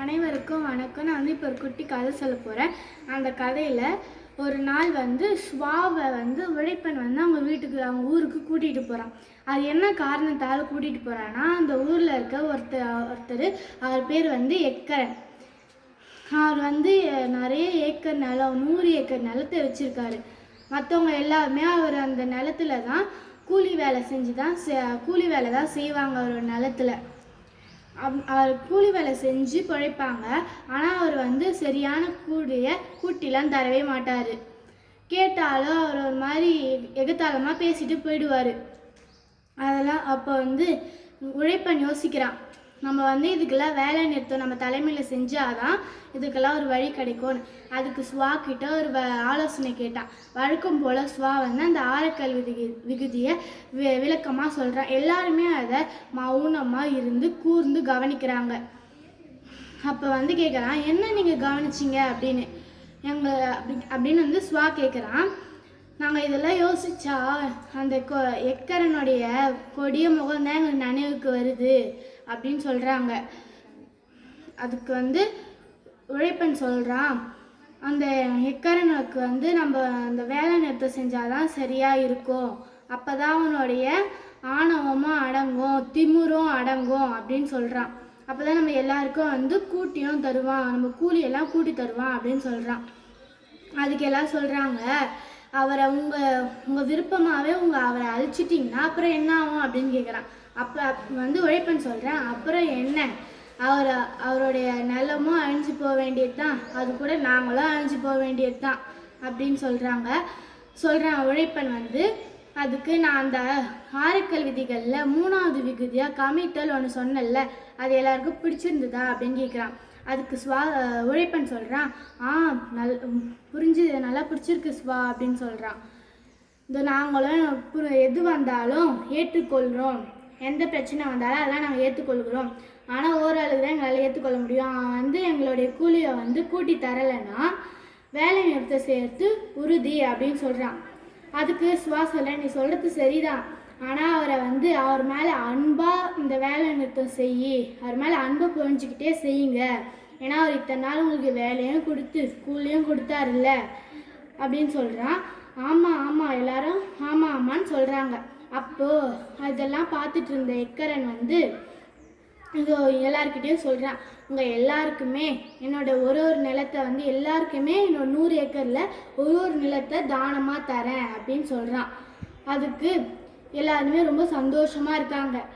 அனைவருக்கும் வணக்கம். நான் இப்போ ஒரு குட்டி கதை சொல்ல போகிறேன். அந்த கதையில் ஒரு நாள் ஸ்வாவை உழைப்பன் அவங்க வீட்டுக்கு அவங்க ஊருக்கு கூட்டிகிட்டு போகிறான். அது என்ன காரணத்தால் கூட்டிகிட்டு போகிறான்னா, அந்த ஊரில் இருக்க ஒருத்தர் அவர் பேர் எக்கரன். அவர் நிறைய ஏக்கர் நிலம் 100 ஏக்கர் நிலத்தை வச்சுருக்காரு. மற்றவங்க எல்லாருமே அவர் அந்த நிலத்துல தான் கூலி வேலை தான் செய்வாங்க. அவரோட நிலத்துல அவர் கூலி வேலை செஞ்சு பிழைப்பாங்க. ஆனால் அவர் சரியான கூட்டிலாம் தரவே மாட்டார். கேட்டாலும் அவர் ஒரு மாதிரி எகத்தாளமாக பேசிட்டு போயிடுவார். அதெல்லாம் அப்போ உழைப்பன் யோசிக்கிறான், நம்ம இதுக்கெல்லாம் வேலை நிறுத்தம் நம்ம தலைமையில் செஞ்சாதான் இதுக்கெல்லாம் ஒரு வழி கிடைக்கும்னு. அதுக்கு ஸ்வா கிட்ட ஒரு ஆலோசனை கேட்டான். வழக்கம் போல் ஸ்வா அந்த ஆரக்கல் விகுதியை விளக்கமாக சொல்கிறான். எல்லாருமே அதை மௌனமாக இருந்து கூர்ந்து கவனிக்கிறாங்க. அப்போ கேட்குறான், என்ன நீங்கள் கவனிச்சிங்க அப்படின்னு அப்படின்னு ஸ்வா கேட்குறான். நாங்கள் இதெல்லாம் யோசிச்சா அந்த எக்கரனுடைய கொடிய முகம் தான் எங்களுக்கு நினைவுக்கு வருது அப்படின்னு சொல்கிறாங்க. அதுக்கு உழைப்பன் சொல்கிறான், அந்த எக்கரனுக்கு நம்ம அந்த வேலை நிறுத்தம் செஞ்சாதான் சரியாக இருக்கும். அப்போ தான் அவனுடைய ஆணவமும் அடங்கும், திமிரும் அடங்கும் அப்படின்னு சொல்கிறான். அப்போ தான் நம்ம எல்லாருக்கும் கூட்டியும் தருவான், நம்ம கூலியெல்லாம் கூட்டி தருவான் அப்படின்னு சொல்கிறான். அதுக்கு எல்லாம் சொல்கிறாங்க, அவரை உங்கள் விருப்பமாகவே அவரை அழிச்சிட்டிங்கன்னா அப்புறம் என்ன ஆகும் அப்படின்னு கேட்குறான். அப்போ உழைப்பன் சொல்கிறேன், அப்புறம் என்ன, அவருடைய நிலமும் அழிஞ்சு போக வேண்டியது தான், அது கூட நாங்களும் அழிஞ்சு போக வேண்டியது தான் அப்படின்னு சொல்கிறேன் உழைப்பன். அதுக்கு நான் அந்த ஆரக்கல் விதிகளில் 3வது விகுதியாக கமிட்டல் ஒன்று சொன்னல, அது எல்லாருக்கும் பிடிச்சிருந்ததா அப்படின்னு கேட்குறான். அதுக்கு உழைப்பன் சொல்கிறான், புரிஞ்சுது, நல்லா பிடிச்சிருக்கு ஸ்வா அப்படின்னு சொல்கிறான். நாங்களும் எது வந்தாலும் ஏற்றுக்கொள்கிறோம், எந்த பிரச்சனை வந்தாலும் அதெல்லாம் நாங்கள் ஏற்றுக்கொள்கிறோம். ஆனால் ஓரளவுக்கு தான் எங்களால் ஏற்றுக்கொள்ள முடியும். அவன் எங்களுடைய கூலியை கூட்டி தரலைன்னா வேலை நிறுத்தம் சேர்த்து உறுதி அப்படின்னு சொல்கிறான். அதுக்கு ஸ்வா சொல்ல, நீ சொல்கிறது சரிதான், ஆனால் அவரை அவர் மேலே அன்பாக இந்த வேலை நிறுத்தம் அவர் மேலே அன்பை புரிஞ்சுக்கிட்டே செய்யுங்க. ஏன்னா அவர் இத்தனை நாள் உங்களுக்கு வேலையும் கொடுத்து ஸ்கூல்லையும் கொடுத்தாருல்ல அப்படின்னு சொல்கிறான். ஆமாம் எல்லாரும் ஆமான்னு சொல்கிறாங்க. அப்போது இதெல்லாம் பார்த்துட்டு இருந்த எக்கரன் இதோ எல்லாருக்கிட்டையும் சொல்கிறான், உங்கள் எல்லாருக்குமே என்னோட ஒரு நிலத்தை எல்லாருக்குமே என்னோட 100 ஏக்கரில் ஒரு நிலத்தை தானமாக தரேன் அப்படின்னு சொல்கிறான். அதுக்கு எல்லாருமே ரொம்ப சந்தோஷமாக இருக்காங்க.